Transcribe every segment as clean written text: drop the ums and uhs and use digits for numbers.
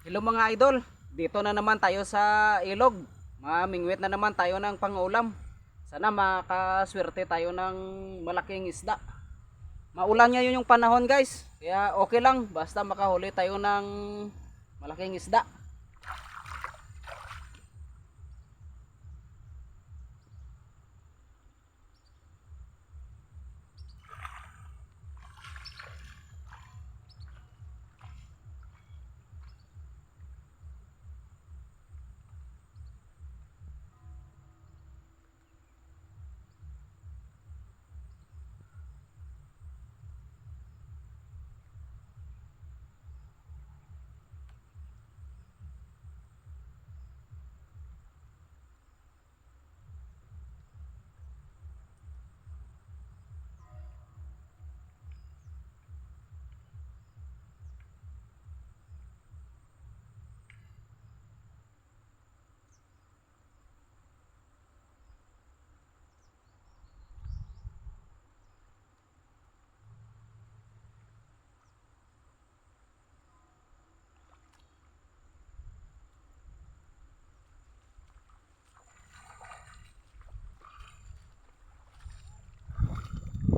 Hello mga idol, dito na naman tayo sa ilog. Mamingwit na naman tayo ng pangulam. Sana makaswerte tayo ng malaking isda. Maulan ngayon yung panahon guys, kaya okay lang basta makahuli tayo ng malaking isda.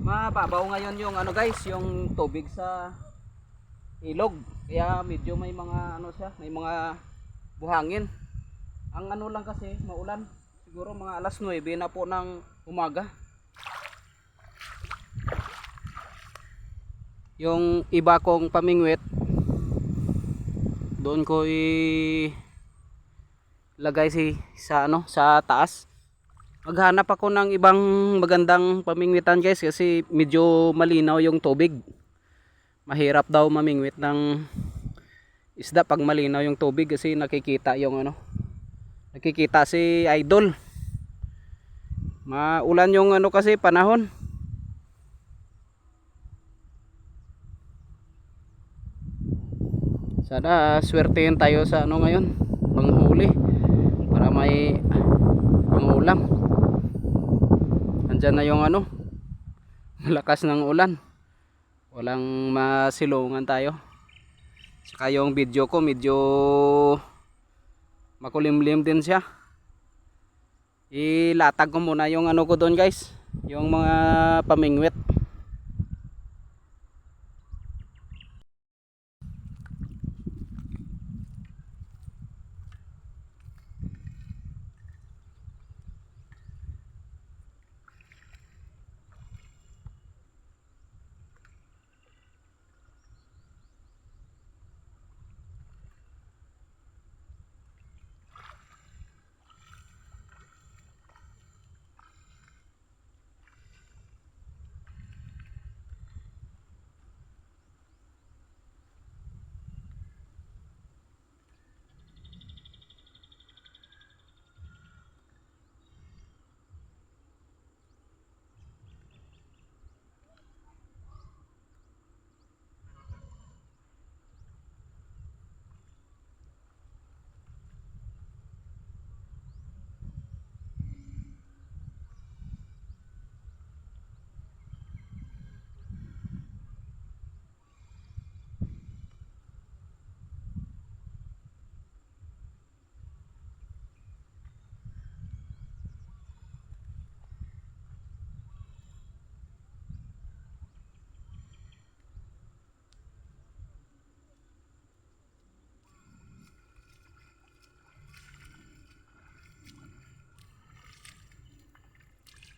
Mababaw ngayon yung ano guys, yung tubig sa ilog. Kaya medyo may mga ano siya, may mga buhangin. Ang ano lang kasi maulan. Siguro mga alas 9 na po ng umaga. Yung iba kong pamingwit doon ko ilagay sa ano sa taas. Maghanap ako ng ibang magandang pamingwitan guys kasi medyo malinaw yung tubig. Mahirap daw mamingwit ng isda pag malinaw yung tubig kasi nakikita yung ano. Nakikita si idol. Maulan yung ano kasi panahon. Sana swertein tayo sa ano ngayon, panghuli para may pangulam. Andyan na yung ano, malakas ng ulan. Walang masilungan tayo. Saka yung video ko medyo makulimlim din siya. Ilatag ko muna yung ano ko doon guys, yung mga pamingwit.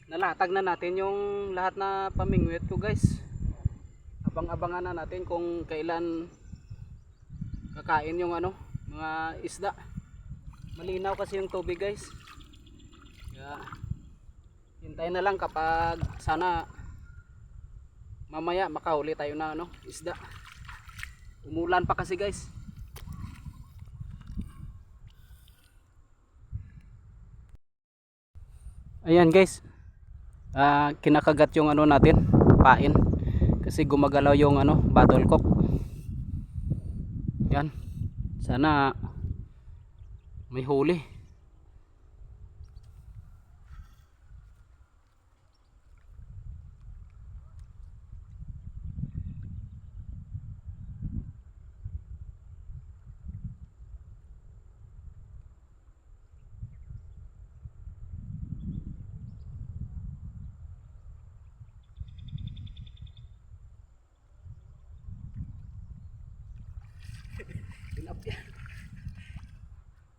Nalatag na natin yung lahat na pamingwit ko guys. Abang-abangan na natin kung kailan kakain yung ano, mga isda. Malinaw kasi yung tubig guys. Kaya hintayin na lang kapag sana mamaya makahuli tayo na ano, isda. Umulan pa kasi guys. Ayan guys. Kinakagat yung ano natin, pain. Kasi gumagalaw yung ano, bottle cock. Yan. Sana may huli.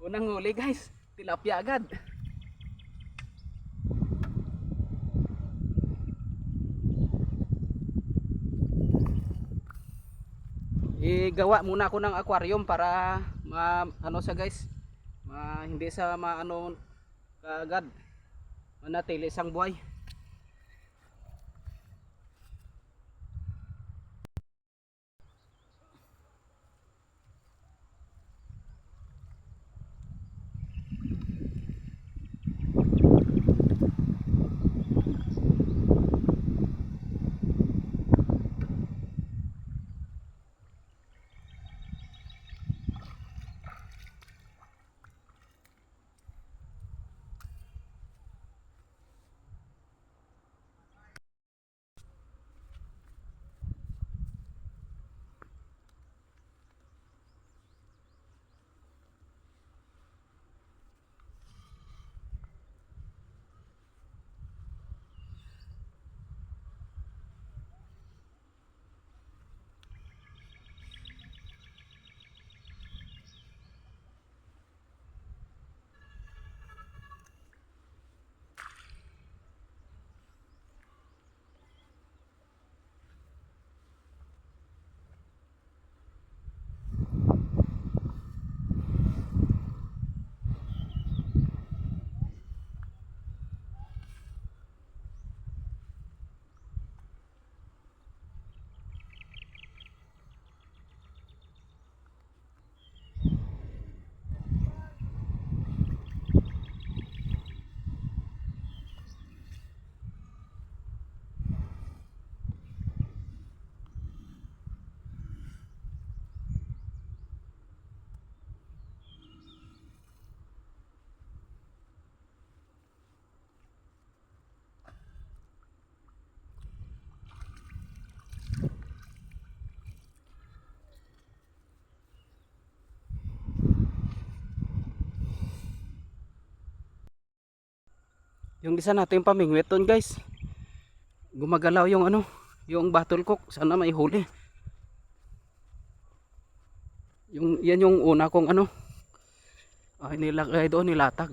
Unang huli guys, tilapia agad. Igawa muna ako ng aquarium para ano sa guys, hindi sa maano kaagad, manatili isang buhay. Yung isa natin pamingwit doon guys, gumagalaw yung ano, yung battlecock. Sana may huli. Yan yung una kong ano, nilagay doon, nilatag.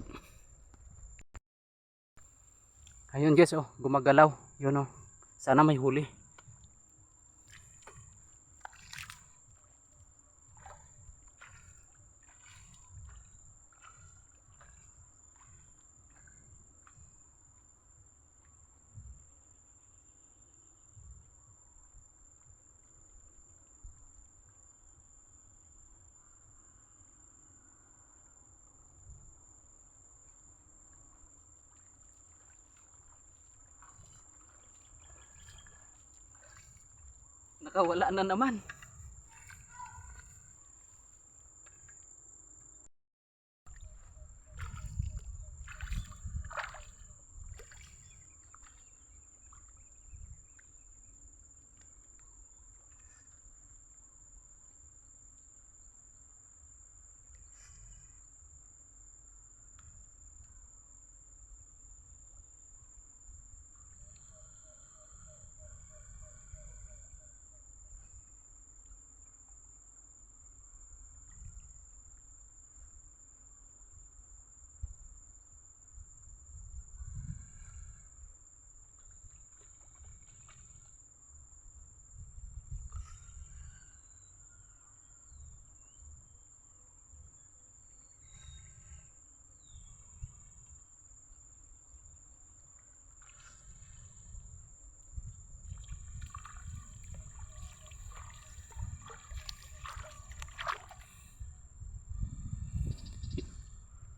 Ayun guys, oh, gumagalaw. Yun oh, sana may huli. Nakawala na naman.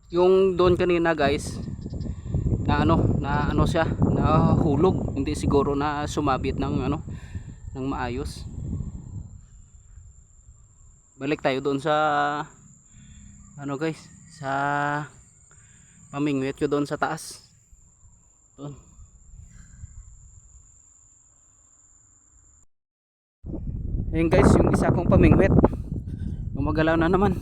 Yung doon kanina guys, na ano siya, nahulog, hindi siguro na sumabit ng ano, ng maayos. Balik tayo doon sa ano guys, sa pamingwit ko doon sa taas. Doon. Ayun guys, yung isa kong pamingwit, gumagalaw na naman.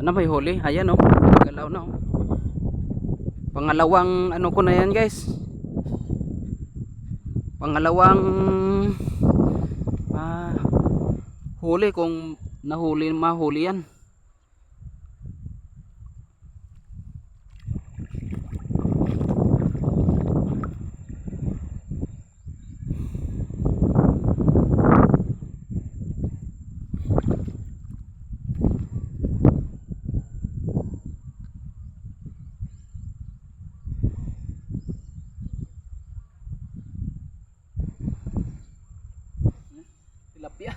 Sana may huli. Ayan oh, galaw na oh. Pangalawang ano ko na yan guys, pangalawang huli kung mahuli yan. Tilapia.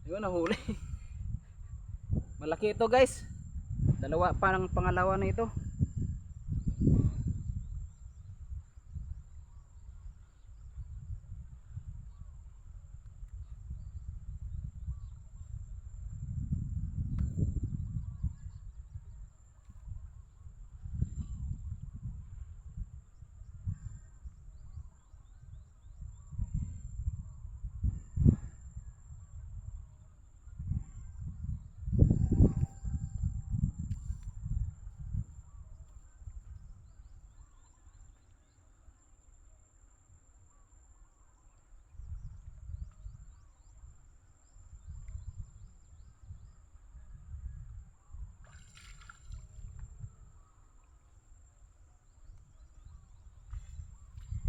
Yun, nahuli. Malaki ito guys. Dalawa pa ng pangalawa na ito.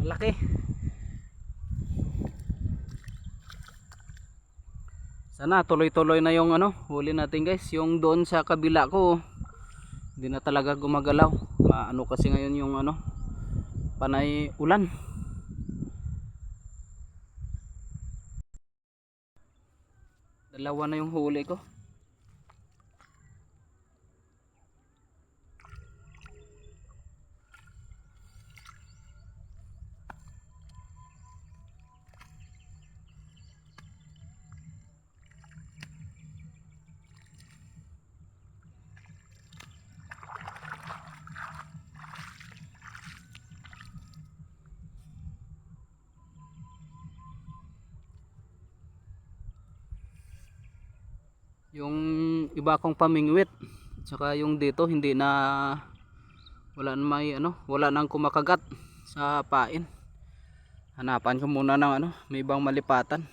Malaki. Sana tuloy-tuloy na yung huli natin guys. Yung doon sa kabila ko, hindi na talaga gumagalaw. Ano kasi ngayon yung panay ulan. Dalawa na yung huli ko. Yung iba kong pamingwit, saka yung dito hindi na wala nang kumakagat sa pain. Hanapan ko muna ng may ibang malipatan.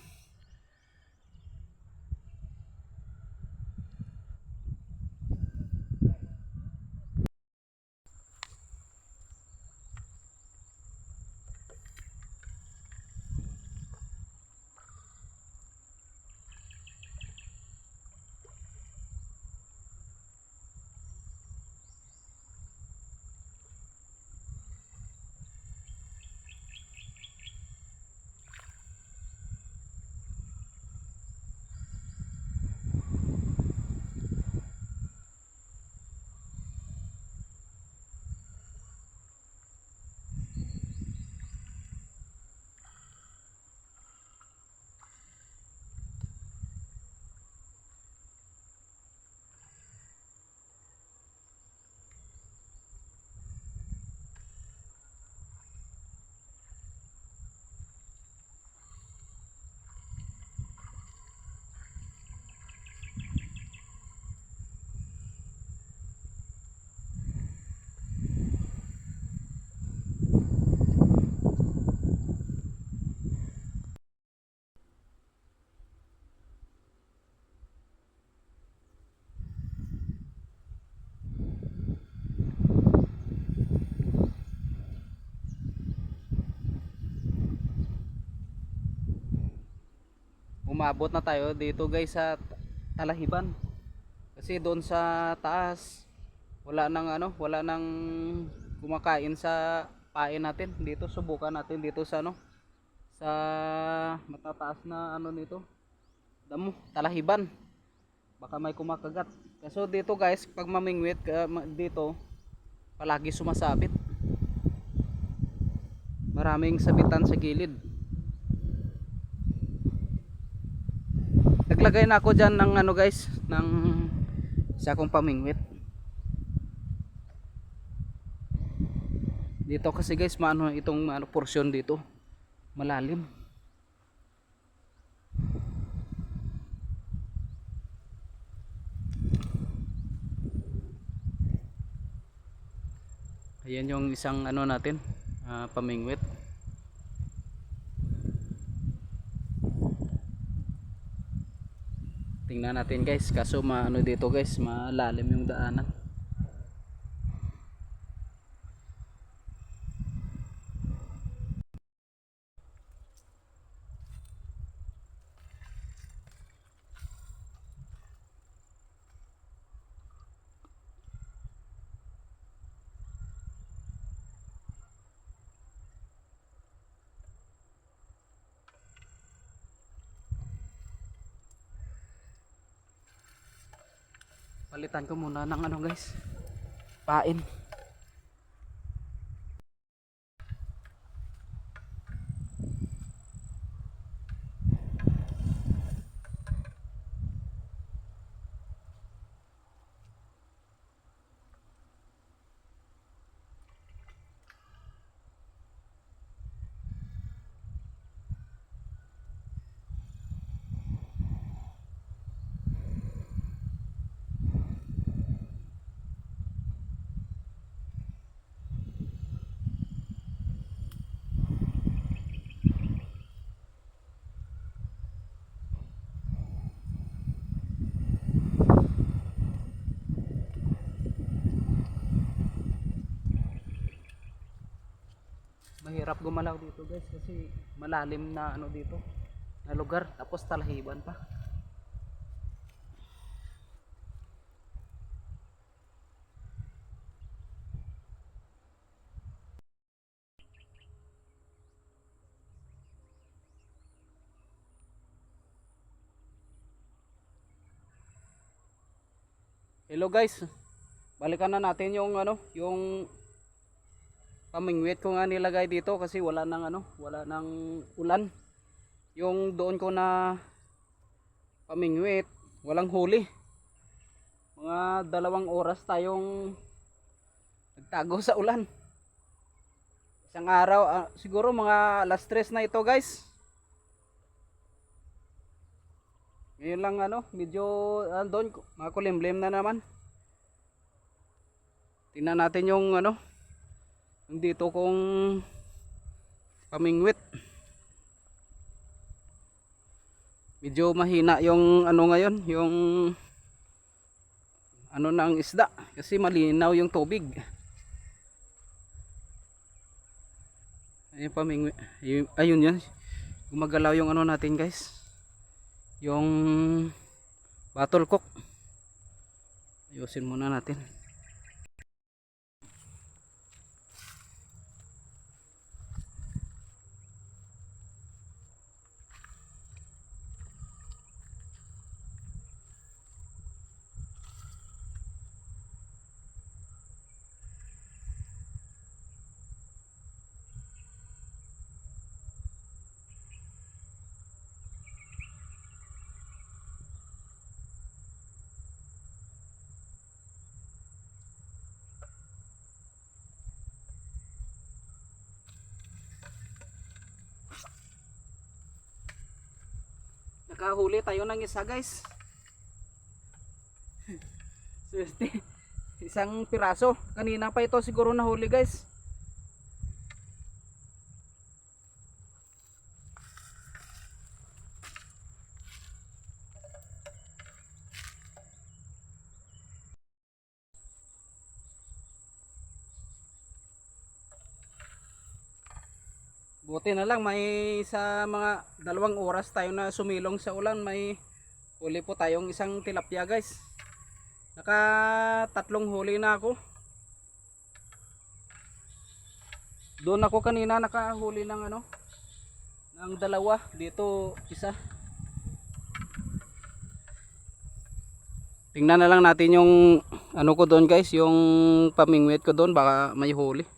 Umabot na tayo dito guys sa Talahiban. Kasi doon sa taas wala nang kumakain sa pain natin. Dito subukan natin dito sa sa matataas na nito. Damo, Talahiban. Baka may kumakagat. Kaso dito guys, pag mamingwit dito palagi sumasabit. Maraming sabitan sa gilid. Naglagay na ako dyan ng guys, ng isa kong pamingwit. Dito kasi guys, itong porsyon dito malalim. Ayan yung isang natin, pamingwit. Tingnan natin guys, kaso maano dito guys, malalim yung daanan. Palitan ko muna ng ano guys, pain. Mahirap gumalaw dito guys kasi malalim na ano dito na lugar, tapos talahiban pa. Hello guys, balikan na natin yung ano, yung pamingwit ko nga nilagay dito kasi wala nang ano, wala nang ulan. Yung doon ko na pamingwit, walang huli. Mga 2 oras tayong nagtago sa ulan. Isang araw, siguro mga alas 3 na ito guys. Ngayon lang ano, medyo doon, makulimlim na naman. Tingnan natin yung ano, yung dito kong pamingwit. Medyo mahina yung ano ngayon, yung ano ng isda kasi malinaw yung tubig. Ayun pamingwit. Ayun yan. Gumagalaw yung ano natin guys. Yung battlecock. Ayusin muna natin. Nakahuli tayo ng isa guys. Swerte. Isang piraso. Kanina pa ito siguro nahuli guys. Buti na lang may sa mga 2 oras tayo na sumilong sa ulan, may huli po tayong isang tilapia guys. Naka 3 huli na ako. Doon ako kanina nakahuli ng ano, ng 2, dito isa. Tingnan na lang natin yung ano ko doon guys, yung pamingwit ko doon, baka may huli.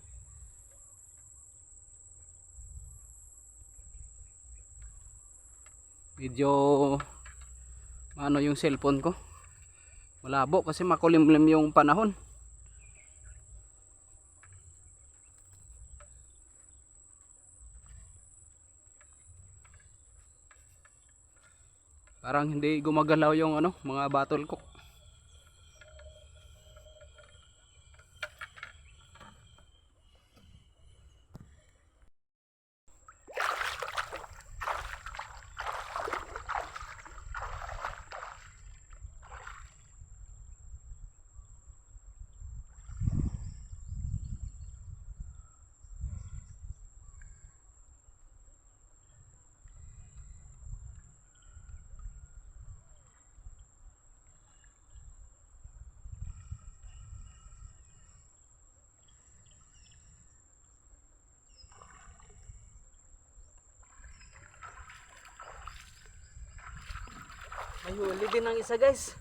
Medyo ano yung cellphone ko, malabo kasi makulimlim yung panahon. Parang hindi gumagalaw yung ano, mga battlecock. May huli din ang isa guys.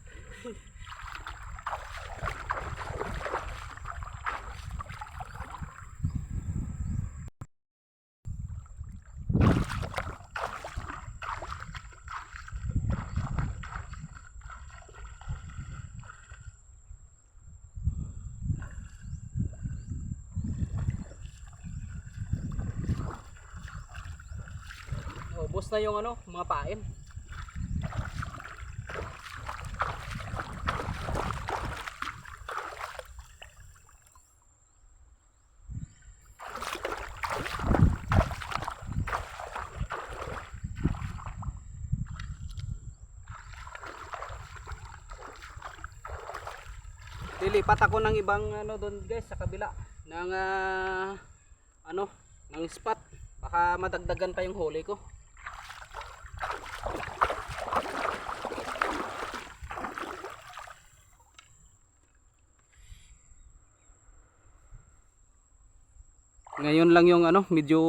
Ubos na yung ano, mga pain. Lilipat ako ng ibang ano doon guys sa kabila ng ano, ng spot. Baka madagdagan pa yung huli ko. Ngayon lang yung ano, medyo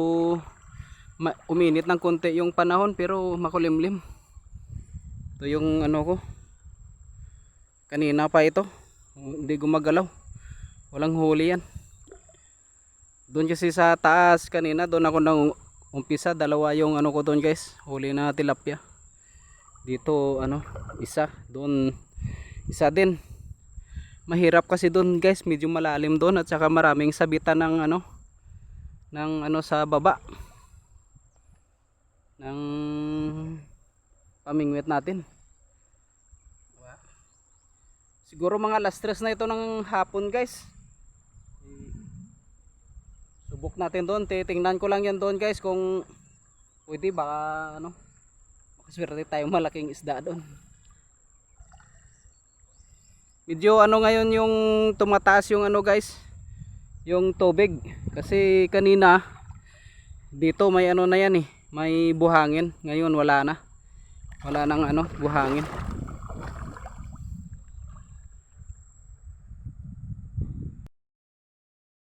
uminit ng konti yung panahon pero makulimlim. Ito yung ano ko. Kanina pa ito. Hindi gumagalaw. Walang huli yan. Doon kasi sa taas kanina, doon ako nang umpisa. Dalawa yung ano ko doon guys. Huli na tilapia. Dito ano, isa. Doon, isa din. Mahirap kasi doon guys. Medyo malalim doon at saka maraming sabitan ng ano sa baba ng pamingwit natin. Siguro mga alas 3 na ito ng hapon guys. Subok natin doon, titingnan ko lang yan doon guys kung pwede, baka ano, makaswerte tayong malaking isda doon. Medyo ano ngayon yung tumataas yung ano guys, yung tubig, kasi kanina dito may ano na yan eh, may buhangin. Ngayon wala nang ano, buhangin.